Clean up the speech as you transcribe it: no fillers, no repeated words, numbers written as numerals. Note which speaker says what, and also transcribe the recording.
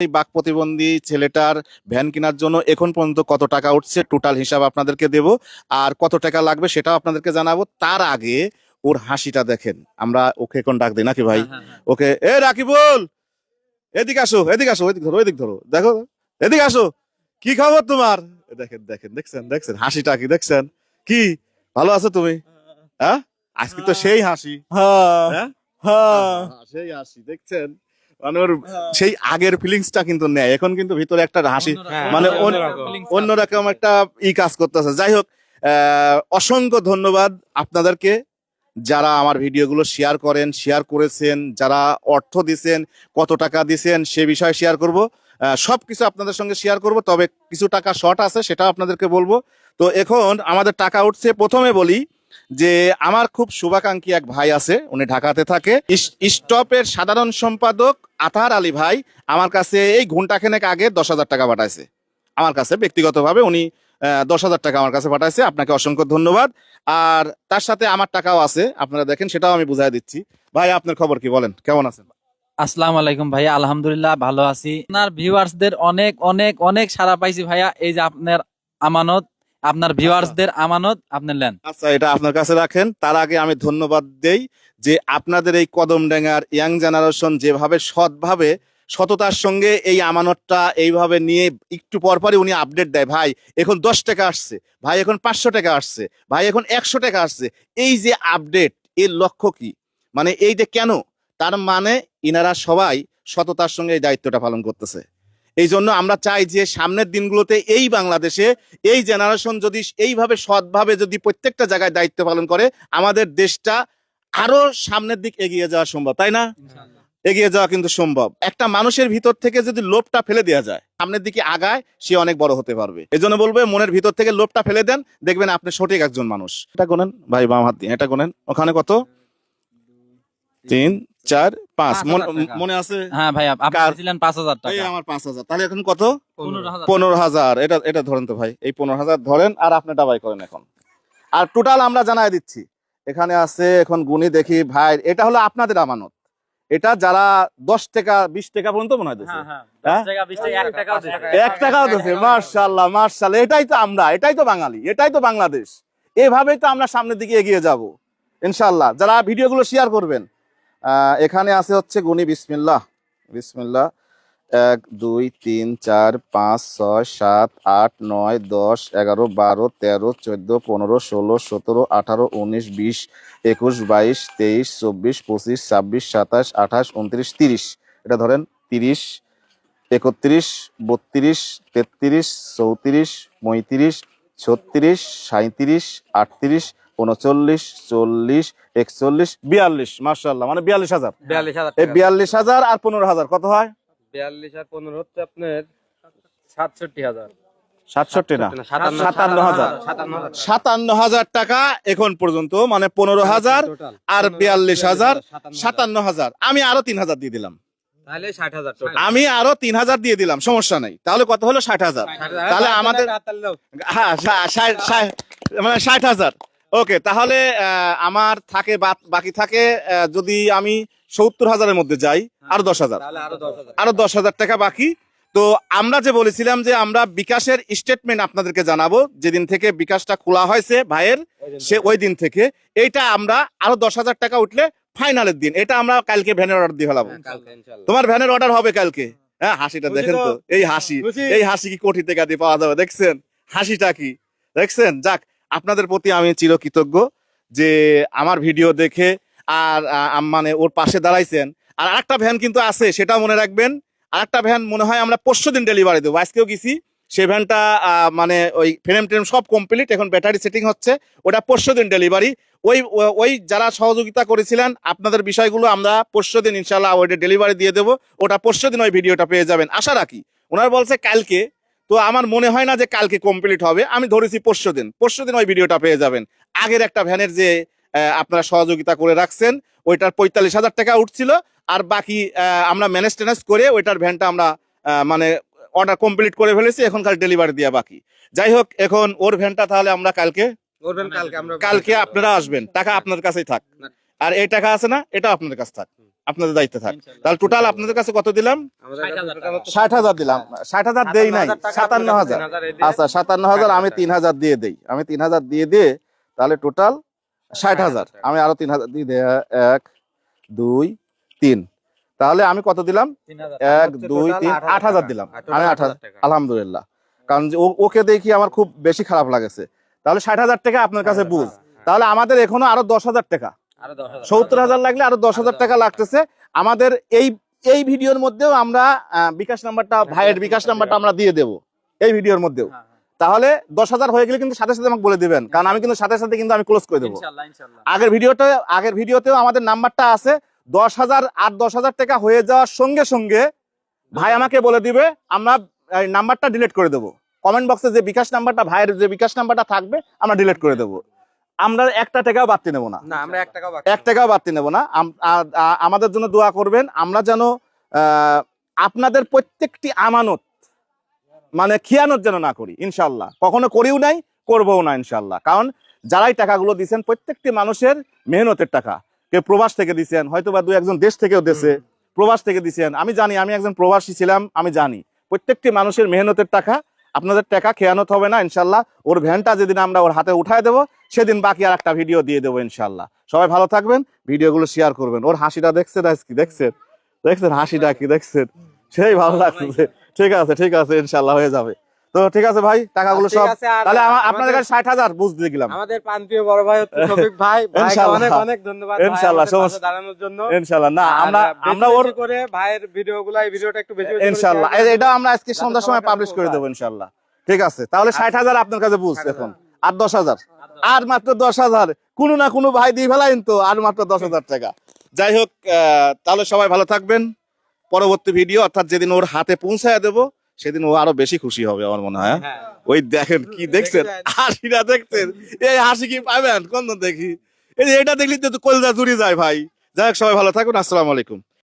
Speaker 1: এই বাক প্রতিবন্ধী ছেলেটার ভ্যান কেনার জন্য এখন পর্যন্ত কত টাকা উঠছে টোটাল হিসাব আপনাদেরকে দেব, আর কত টাকা লাগবে সেটাও আপনাদেরকে জানাবো। তার আগে ওর হাসিটা দেখেন। আমরা ওকে এখন ডাক দিই নাকি ভাই? ওকে, এ রাকিবুল, এদিকে আসো, এদিকে আসো, ওইদিক ধরো, ওইদিক ধরো, দেখো, এদিকে আসো, কি খবর তোমার? দেখেন দেখেন, দেখছেন দেখছেন হাসিটা কি দেখছেন? কি ভালো আছো তুমি? হ্যাঁ, আজকে তো সেই হাসি। হ্যাঁ, সেই হাসি দেখছেন, মানে ওর সেই আগের ফিলিংসটা কিন্তু নেয় এখন, কিন্তু ভিতরে একটা হাসি, মানে অন্যরকম একটা কাজ করতেছে। যাই হোক, অসংখ্য ধন্যবাদ আপনাদেরকে যারা আমার ভিডিওগুলো শেয়ার করেন, শেয়ার করেছেন, যারা অর্থ দিছেন, কত টাকা দিছেন সে বিষয়ে শেয়ার করব, সবকিছু আপনাদের সঙ্গে শেয়ার করব। তবে কিছু টাকা শর্ট আছে সেটা আপনাদেরকে বলবো। তো এখন আমাদের টাকা উঠছে। প্রথমে বলি যে আমার খুব শুভাকাঙ্ক্ষী এক ভাই আছে, উনি ঢাকাতে থাকে। স্টপের সাধারণ সম্পাদক আতাহার আলী ভাই আমার কাছে এই ঘন্টাখানেক আগে 10,000 টাকা পাঠাইছে আমার কাছে ব্যক্তিগতভাবে। উনি 10,000 টাকা আমার কাছে পাঠাইছে, আপনাকে অসংখ্য ধন্যবাদ। আর তার সাথে আমার টাকাও আছে, আপনারা দেখেন, সেটাও আমি বুঝাই দিচ্ছি। ভাই আপনার খবর কি, বলেন কেমন আছেন?
Speaker 2: আসসালামু আলাইকুম ভাইয়া, আলহামদুলিল্লাহ ভালো আছি। আপনার ভিউয়ার্সদের অনেক অনেক অনেক সাড়া পাইছি ভাইয়া। এই যে আপনার আমানত, আপনার ভিউয়ার্সদের আমানত আপনি নেন।
Speaker 1: আচ্ছা, এটা আপনার কাছে রাখেন। তার আগে আমি ধন্যবাদ দেই যে আপনাদের এই কদমডাঙ্গার ইয়াং জেনারেশন যেভাবে সৎভাবে সততার সঙ্গে এই আমানতটা এইভাবে নিয়ে একটু পরপরই উনি আপডেট দেয়, ভাই এখন 10 টাকা আসছে, ভাই এখন 500 টাকা আসছে, ভাই এখন 100 টাকা আসছে। এই যে আপডেট, এর লক্ষ্য কি, মানে এইটা কেন? তার মানে ইনারা সবাই সততার সঙ্গে এই দায়িত্বটা পালন করতেছে। এই জন্য আমরা চাই যে সামনের দিনগুলোতে এই বাংলাদেশে এই জেনারেশন যদি এইভাবে সৎভাবে যদি প্রত্যেকটা জায়গায় দায়িত্ব পালন করে, আমাদের দেশটা আরো সামনের দিক এগিয়ে যাওয়া সম্ভব, তাই না? এগিয়ে যাওয়া কিন্তু সম্ভব। একটা মানুষের ভিতর থেকে যদি লোভটা ফেলে দেওয়া যায়, সামনের দিকে আগায়, সে অনেক বড় হতে পারবে। এই জন্য বলবো, মনের ভিতর থেকে লোভটা ফেলে দেন, দেখবেন আপনি সঠিক একজন মানুষ। এটা গোনেন ভাই, বাম হাত দিয়ে এটা গোনেন। ওখানে কত? 3, 4, 5 মনে আছে?
Speaker 2: হ্যাঁ ভাইয়া, আপনি ছিলেন 5,000
Speaker 1: এই
Speaker 2: টাকা।
Speaker 1: আমার 5,000, তাহলে এখন কত?
Speaker 2: 15,000।
Speaker 1: 15,000। এটা এটা ধরেন তো ভাই, এই 15,000 ধরেন, আর আপনি ডাবাই করেন এখন। আর টোটাল আমরা জানাই দিচ্ছি, এখানে আছে, এখন গুনি দেখি ভাই, এটা হলো আপনাদের আমানত। এটা যারা 10 টাকা 20 টাকা পর্যন্ত মনে হয় দিচ্ছে। হ্যাঁ?
Speaker 2: 10 টাকা 20 টাকা 1 টাকাও দিছে।
Speaker 1: 1 টাকাও দিচ্ছে, মাশাআল্লাহ মাশাআল্লাহ। এটাই তো আমরা, এটাই তো বাঙালি, এটাই তো বাংলাদেশ। এভাবেই তো আমরা সামনের দিকে এগিয়ে যাব ইনশাআল্লাহ। যারা ভিডিওগুলো শেয়ার করবেন, এখানে আছে হচ্ছে গুনি, বিসমিল্লাহ বিসমিল্লাহ, 1, 2, 3, 4, 5, 6, 7, 8, 9, 10, 11, 12, 13, 14, 15, 16, 17, 18, 19, 20, 21, 22, 23, 24, 25, 26, 27, 28, 29, 30। এটা ধরেন 30, 31, 32, 33, 34, 35, 36, 37, 38, 39, 40, 41, 42। মাশাআল্লাহ, মানে 42,000।
Speaker 2: 42,000
Speaker 1: এই 42,000 আর 15,000 কত হয়?
Speaker 3: 42 আর 15 হচ্ছে আপনার 67,000।
Speaker 1: 67 না, 57,000।
Speaker 3: 57,000
Speaker 1: 57,000 টাকা এখন পর্যন্ত, মানে 15,000 আর 42,000, 57,000। আমি আরো 3,000 দিয়ে দিলাম,
Speaker 3: তাহলে 60,000 টোটাল।
Speaker 1: আমি আরো 3,000 দিয়ে দিলাম, সমস্যা নাই। তাহলে কত হলো? 60,000। তাহলে আমাদের, হ্যাঁ, মানে 60,000। ওকে, তাহলে আমার থাকে বাকি থাকে, যদি আমি 70,000-এর মধ্যে যাই, আরো 10,000,
Speaker 3: তাহলে আরো 10,000।
Speaker 1: আরো 10,000 টাকা বাকি। তো আমরা যে বলেছিলাম যে আমরা বিকাশের স্টেটমেন্ট আপনাদেরকে জানাবো, যেদিন থেকে বিকাশটা খোলা হয়েছে ভাইয়ের, সে ওই দিন থেকে এইটা আমরা আরো 10,000 টাকা উঠলে ফাইনালের দিন এটা আমরা কালকে ভ্যানের অর্ডার দিয়ে ফেলাবো।
Speaker 3: কালকে ইনশাআল্লাহ
Speaker 1: তোমার ভ্যানের অর্ডার হবে কালকে। হ্যাঁ, হাসিটা দেখেন তো, এই হাসি, এই হাসি কি কোটি টাকা দিয়ে পাওয়া যাবে? দেখছেন হাসিটা কি, দেখছেন? যাক, আপনাদের প্রতি আমি চিরকৃতজ্ঞ যে আমার ভিডিও দেখে আর মানে ওর পাশে দাঁড়াইছেন। আর আরেকটা ভ্যান কিন্তু আছে, সেটা মনে রাখবেন। আরেকটা ভ্যান মনে হয় আমরা পরশুদিন ডেলিভারি দেবো, আজকেও গেছি। সেই ভ্যানটা মানে ওই ফ্রেম ট্রেম সব কমপ্লিট, এখন ব্যাটারি সেটিং হচ্ছে, ওটা পরশুদিন ডেলিভারি। ওই ওই যারা সহযোগিতা করেছিলেন, আপনাদের বিষয়গুলো আমরা পরশুদিন ইনশাল্লাহ ওইটা ডেলিভারি দিয়ে দেবো। ওটা পরশুদিন ওই ভিডিওটা পেয়ে যাবেন আশা রাখি। ওনারা বলছে কালকে, তো আমার মনে হয় না যে কালকে কমপ্লিট হবে, আমি ধরেছি পরশুদিন। পরশুদিন ওই ভিডিওটা পেয়ে যাবেন। আগের একটা ভ্যানের যে আপনারা সহযোগিতা করে রাখছেন, ওইটার 45,000 টাকা উঠছিল, আর বাকি আমরা ম্যানেজ ট্যানেজ করে ওইটার ভ্যানটা আমরা মানে অর্ডার কমপ্লিট করে ফেলেছি, এখন কাল ডেলিভারি দেওয়া বাকি। যাই হোক, এখন ওর ভ্যানটা তাহলে আমরা কালকে
Speaker 3: করবেন, কালকে আমরা
Speaker 1: কালকে আপনারা আসবেন, টাকা আপনার কাছেই থাক। আর এই টাকা আছে না, এটা আপনাদের কাছে থাক, আপনাদের দায়িত্ব থাক। তাহলে টোটাল আপনাদের কাছে কত দিলাম?
Speaker 3: আমাদের কাছে total হচ্ছে
Speaker 1: 60,000 দিলাম। 60,000 দেই নাই, 57,000।
Speaker 3: 57,000 এই দিয়ে
Speaker 1: আচ্ছা 57,000 আমি 3,000 দিয়ে দেই। আমি 3,000 দিয়ে তাহলে টোটাল 60,000। আমি আরো 3,000 দিয়ে দেই। 1 2 3, তাহলে আমি কত দিলাম? 1 2 3 8,000 দিলাম। আমি 8,000, আলহামদুলিল্লাহ। কারণ যে ওকে দেখি আমার খুব বেশি খারাপ লাগেছে। তাহলে 60,000 টাকা আপনার কাছে বুঝ। তাহলে আমাদের এখনো আরো 10,000 টাকা, 70,000 লাগলে আরো 10,000 টাকা লাগতেছে আমাদের। এই ভিডিওর মধ্যেও আমরা বিকাশ নাম্বারটা, ভাইয়ের বিকাশ নাম্বারটা আমরা দিয়ে দেব এই ভিডিওর মধ্যেও। তাহলে 10,000 হয়ে গেলে কিন্তু সাথে সাথে আমাকে বলে দিবেন, কারণ আমি কিন্তু সাথে সাথে কিন্তু আমি ক্লোজ করে দেবো। আগের ভিডিওতেও আমাদের নাম্বারটা আছে। 10,000 আর 10,000 টাকা হয়ে যাওয়ার সঙ্গে সঙ্গে ভাই আমাকে বলে দিবে, আমরা নাম্বারটা ডিলিট করে দেবো। কমেন্ট বক্সে যে বিকাশ নাম্বারটা, ভাইয়ের যে বিকাশ নাম্বারটা থাকবে আমরা ডিলিট করে দেবো। আমরা 1 টাকাও বাড়তি নেবো না,
Speaker 3: আমরা 1 টাকাও
Speaker 1: 1 টাকাও বাড়তি নেবো না। আমাদের জন্য দোয়া করবেন, আমরা যেন আপনাদের প্রত্যেকটি আমানত মানে খিয়ানত যেন না করি ইনশাল্লাহ। কখনো করিও নাই, করবও না ইনশাল্লাহ। কারণ যারাই টাকাগুলো দিচ্ছেন প্রত্যেকটি মানুষের মেহনতের টাকা। কেউ প্রবাস থেকে দিচ্ছেন, হয়তো বা 2-1 দেশ থেকেও দিয়েছে, প্রবাস থেকে দিচ্ছেন। আমি জানি, আমি একজন প্রবাসী ছিলাম, আমি জানি প্রত্যেকটি মানুষের মেহনতের টাকা। আপনাদের টাকা খেয়ানত হবে না ইনশাল্লাহ। ওর ভ্যানটা যেদিন আমরা ওর হাতে উঠায় দেবো সেদিন বাকি আর একটা ভিডিও দিয়ে দেবো ইনশাল্লাহ। সবাই ভালো থাকবেন, ভিডিওগুলো শেয়ার করবেন। ওর হাসিটা দেখছেন আজকে, দেখছেন হাসিটা কি দেখছেন, সেই ভালো লাগছে। ঠিক আছে ইনশাল্লাহ হয়ে যাবে। তো ঠিক আছে ভাই, টাকাগুলো সব তাহলে আপনাদের কাছে 60,000 বুঝতে দিলাম।
Speaker 3: আমাদের প্রান্তীয় বড় ভাই হচ্ছে শফিক ভাই, ভাইকে অনেক অনেক ধন্যবাদ
Speaker 1: ইনশাআল্লাহ
Speaker 3: দাঁড়ানোর জন্য।
Speaker 1: ইনশাআল্লাহ না আমরা ওর
Speaker 3: করে ভাইয়ের ভিডিওগুলো, এই ভিডিওটা একটু বেশি
Speaker 1: ইনশাআল্লাহ এটা আমরা আজকে সন্ধ্যার সময় পাবলিশ করে দেবো ইনশাআল্লাহ। ঠিক আছে, তাহলে 60,000 আপনার কাছে বুঝ এখন। আর 10,000, আর মাত্র 10,000 কোনো না কোনো ভাই দিয়ে ফেলাইন তো, আর মাত্র 10,000 টাকা। যাই হোক, তাহলে সবাই ভালো থাকবেন। পরবর্তী ভিডিও অর্থাৎ যেদিন ওর হাতে পৌঁছায় দেবো সেদিন ও আরো বেশি খুশি হবে আমার মনে হয়। ওই দেখেন কি দেখছেন, হাসিটা দেখছেন, এই হাসি কি পাবেন কোন দেখি, এই যে এটা দেখলি তো কলজা জুড়ে যায় ভাই। যাই হোক, সবাই ভালো থাকুন, আসসালামু আলাইকুম।